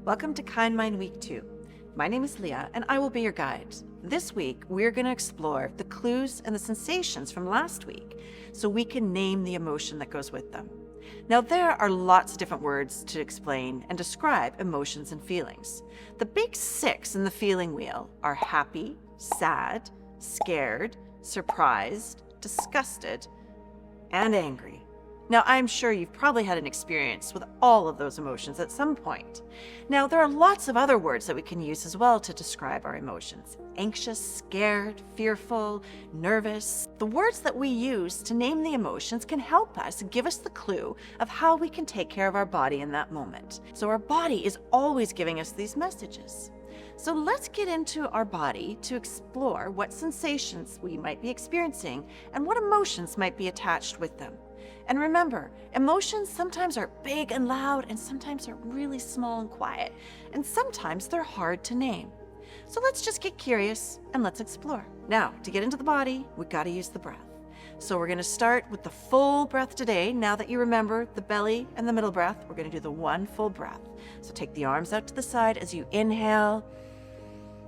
Welcome to Kind Mind Week 2. My name is Leah, and I will be your guide. This week, we're going to explore the clues and the sensations from last week so we can name the emotion that goes with them. Now, there are lots of different words to explain and describe emotions and feelings. The big 6 in the feeling wheel are happy, sad, scared, surprised, disgusted, and angry. Now, I'm sure you've probably had an experience with all of those emotions at some point. Now, there are lots of other words that we can use as well to describe our emotions. Anxious, scared, fearful, nervous. The words that we use to name the emotions can help us give us the clue of how we can take care of our body in that moment. So our body is always giving us these messages. So let's get into our body to explore what sensations we might be experiencing and what emotions might be attached with them. And remember, emotions sometimes are big and loud, and sometimes are really small and quiet, and sometimes they're hard to name. So let's just get curious and let's explore. Now, to get into the body, we've got to use the breath. So we're going to start with the full breath today. Now that you remember the belly and the middle breath, we're going to do the one full breath. So take the arms out to the side as you inhale.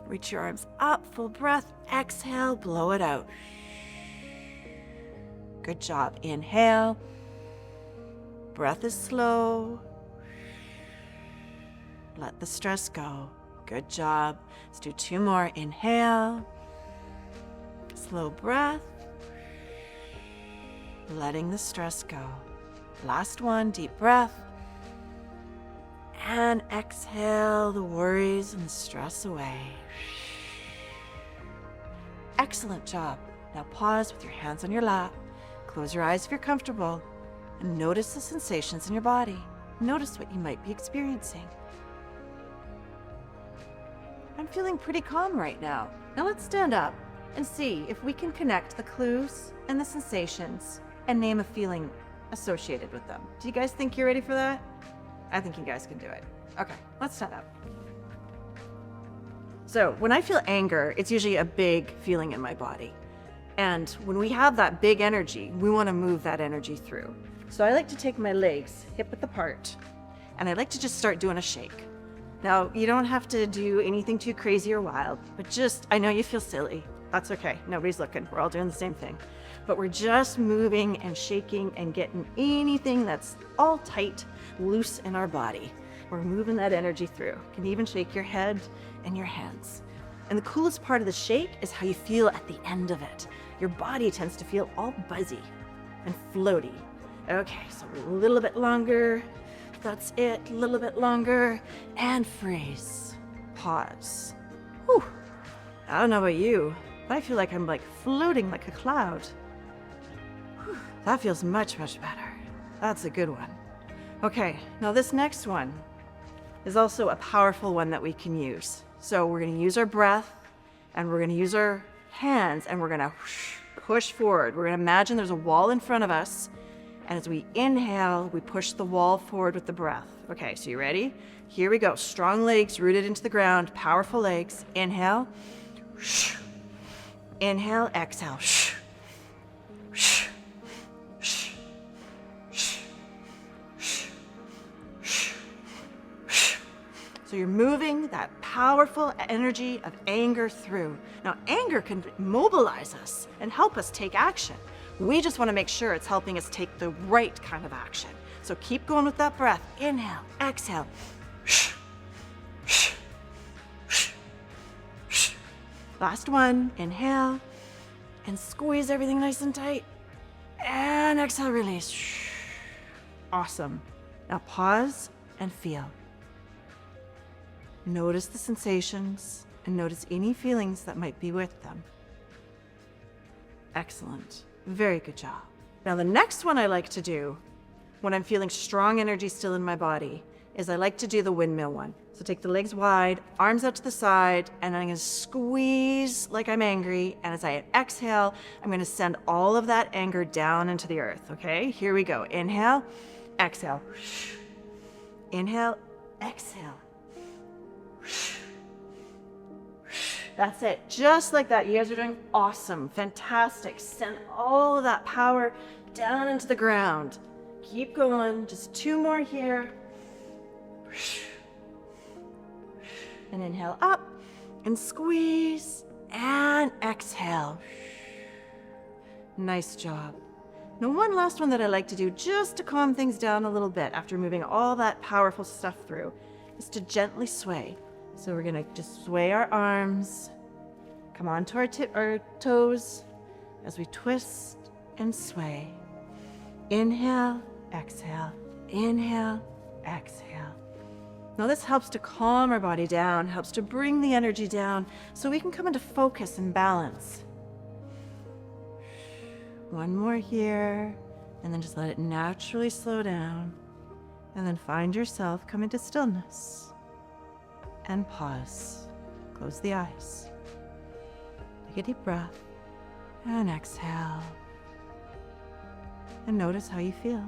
Reach your arms up, full breath. Exhale, blow it out. Good job. Inhale. Breath is slow. Let the stress go. Good job. Let's do 2 more. Inhale. Slow breath. Letting the stress go. Last one. Deep breath. And exhale the worries and the stress away. Excellent job. Now pause with your hands on your lap. Close your eyes if you're comfortable, and notice the sensations in your body. Notice what you might be experiencing. I'm feeling pretty calm right now. Now let's stand up and see if we can connect the clues and the sensations and name a feeling associated with them. Do you guys think you're ready for that? I think you guys can do it. Okay, let's stand up. So when I feel anger, it's usually a big feeling in my body. And when we have that big energy, we want to move that energy through. So I like to take my legs hip width apart, and I like to just start doing a shake. Now, you don't have to do anything too crazy or wild, but just, I know you feel silly. That's okay. Nobody's looking. We're all doing the same thing. But we're just moving and shaking and getting anything that's all tight, loose in our body. We're moving that energy through. You can even shake your head and your hands. And the coolest part of the shake is how you feel at the end of it. Your body tends to feel all buzzy and floaty. Okay, so a little bit longer. That's it, a little bit longer. And freeze. Pause. Whew. I don't know about you, but I feel like I'm like floating like a cloud. Whew. That feels much, much better. That's a good one. Okay, now this next one is also a powerful one that we can use. So we're going to use our breath, and we're going to use our hands, and we're going to push forward. We're going to imagine there's a wall in front of us, and as we inhale, we push the wall forward with the breath. Okay, so you ready? Here we go. Strong legs rooted into the ground, powerful legs. Inhale. Inhale, exhale. So you're moving that powerful energy of anger through. Now, anger can mobilize us and help us take action. We just want to make sure it's helping us take the right kind of action. So keep going with that breath. Inhale, exhale. Last one. Inhale and squeeze everything nice and tight. And exhale, release. Awesome. Now pause and feel. Notice the sensations and notice any feelings that might be with them. Excellent. Very good job. Now the next one I like to do when I'm feeling strong energy still in my body is I like to do the windmill one. So take the legs wide, arms out to the side, and I'm going to squeeze like I'm angry. And as I exhale, I'm going to send all of that anger down into the earth. Okay, here we go. Inhale, exhale. Inhale, exhale. That's it, just like that. You guys are doing awesome, fantastic. Send all of that power down into the ground. Keep going, just 2 more here. And inhale up and squeeze and exhale. Nice job. Now one last one that I like to do just to calm things down a little bit after moving all that powerful stuff through is to gently sway. So we're gonna just sway our arms, come onto our toes as we twist and sway. Inhale, exhale, inhale, exhale. Now this helps to calm our body down, helps to bring the energy down so we can come into focus and balance. One more here, and then just let it naturally slow down. And then find yourself come into stillness. And pause. Close the eyes. Take a deep breath. And exhale. And notice how you feel.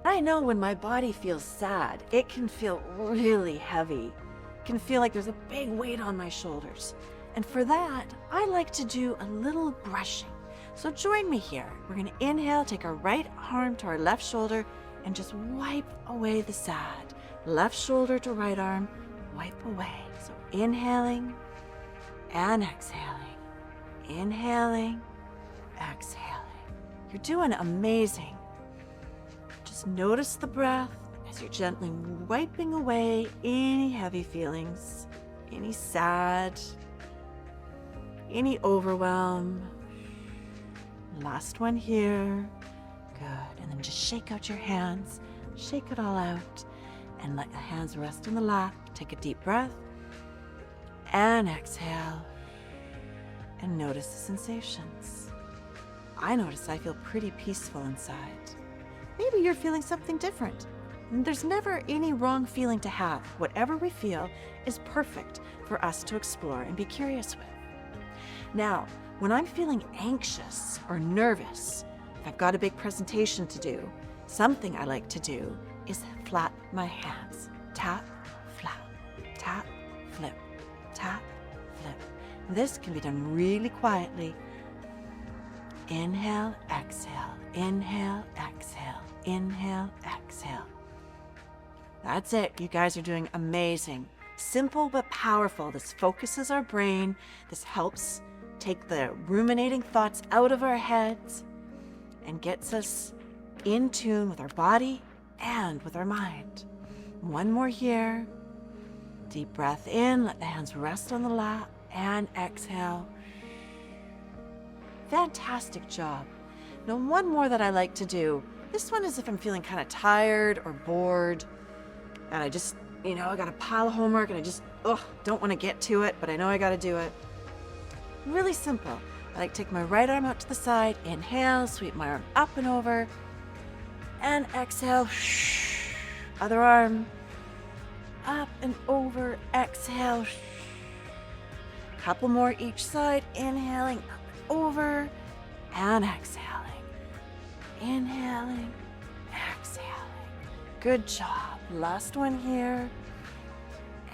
I know when my body feels sad, it can feel really heavy. It can feel like there's a big weight on my shoulders. And for that, I like to do a little brushing. So join me here. We're going to inhale, take our right arm to our left shoulder, and just wipe away the sad. Left shoulder to right arm, wipe away. So inhaling and exhaling. Inhaling, exhaling. You're doing amazing. Just notice the breath as you're gently wiping away any heavy feelings, any sad, any overwhelm. Last one here. Good. And then just shake out your hands. Shake it all out. And let the hands rest in the lap. Take a deep breath. And exhale. And notice the sensations. I notice I feel pretty peaceful inside. Maybe you're feeling something different. There's never any wrong feeling to have. Whatever we feel is perfect for us to explore and be curious with. Now, when I'm feeling anxious or nervous, if I've got a big presentation to do, something I like to do is flap my hands. Tap, flap, tap, flip, tap, flip. This can be done really quietly. Inhale, exhale, inhale, exhale, inhale, exhale. That's it. You guys are doing amazing. Simple but powerful. This focuses our brain. This helps take the ruminating thoughts out of our heads and gets us in tune with our body and with our mind. One more here. Deep breath in, let the hands rest on the lap, and exhale. Fantastic job. Now one more that I like to do. This one is if I'm feeling kind of tired or bored and I just, I got a pile of homework and I just, don't want to get to it, but I know I got to do it. Really simple. I like to take my right arm out to the side, inhale, sweep my arm up and over, and exhale. Other arm, up and over, exhale. Couple more each side, inhaling, up and over, and exhaling. Inhaling, exhaling. Good job. Last one here.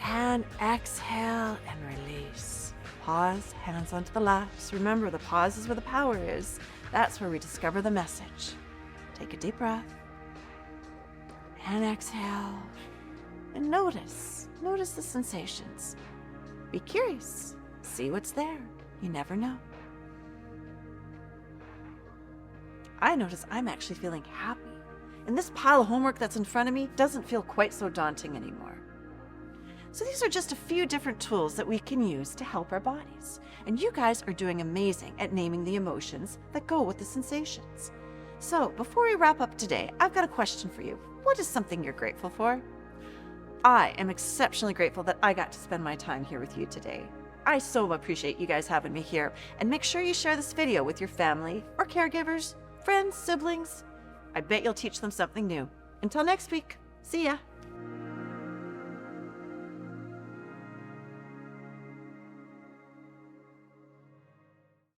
And exhale and release. Pause, hands onto the laps. Remember, the pause is where the power is. That's where we discover the message. Take a deep breath. And exhale. And notice the sensations. Be curious. See what's there. You never know. I notice I'm actually feeling happy. And this pile of homework that's in front of me doesn't feel quite so daunting anymore. So these are just a few different tools that we can use to help our bodies. And you guys are doing amazing at naming the emotions that go with the sensations. So before we wrap up today, I've got a question for you. What is something you're grateful for? I am exceptionally grateful that I got to spend my time here with you today. I so appreciate you guys having me here. And make sure you share this video with your family or caregivers, friends, siblings. I bet you'll teach them something new. Until next week, see ya.